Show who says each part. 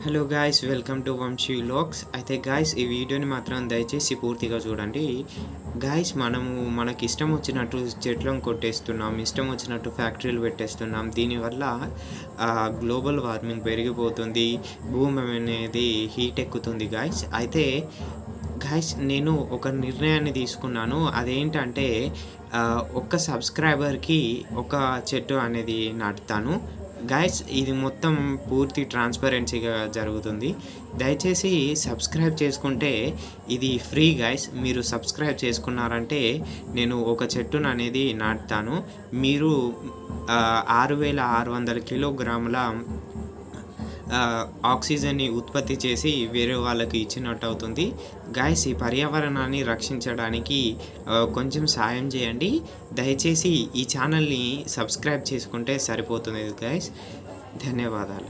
Speaker 1: Hello guys, welcome to Vamshi vlogs. అయితే guys, ఈ వీడియోని మాత్రం దయచేసి పూర్తిగా చూడండి. గాయ్స్, మనము మనకిష్టం వచ్చినట్టు చెట్లను కొట్టేస్తున్నాం, ఇష్టం వచ్చినట్టు ఫ్యాక్టరీలు పెట్టేస్తున్నాం. దీనివల్ల గ్లోబల్ వార్మింగ్ పెరిగిపోతుంది, భూమి అనేది హీట్ ఎక్కుతుంది గాయ్స్. అయితే గాయ్స్, నేను ఒక నిర్ణయాన్ని తీసుకున్నాను. అదేంటంటే ఒక్క సబ్స్క్రైబర్‌కి ఒక చెట్టు అనేది నాటుతాను. గైస్, ఇది మొత్తం పూర్తి ట్రాన్స్‌పరెన్సీగా జరుగుతుంది. దయచేసి సబ్స్క్రైబ్ చేసుకుంటే ఇది ఫ్రీ గైస్. మీరు సబ్స్క్రైబ్ చేసుకున్నారంటే నేను ఒక చెట్టుననేది నాటుతాను. మీరు 6600 కిలోగ్రాముల ఆక్సిజన్‌ని ఉత్పత్తి చేసి వేరే వాళ్ళకి ఇచ్చినట్టు అవుతుంది. గైస్, ఈ పర్యావరణాన్ని రక్షించడానికి కొంచెం సాయం చేయండి. దయచేసి ఈ ఛానల్‌ని సబ్స్క్రైబ్ చేసుకుంటే సరిపోతుంది గైస్. ధన్యవాదాలు.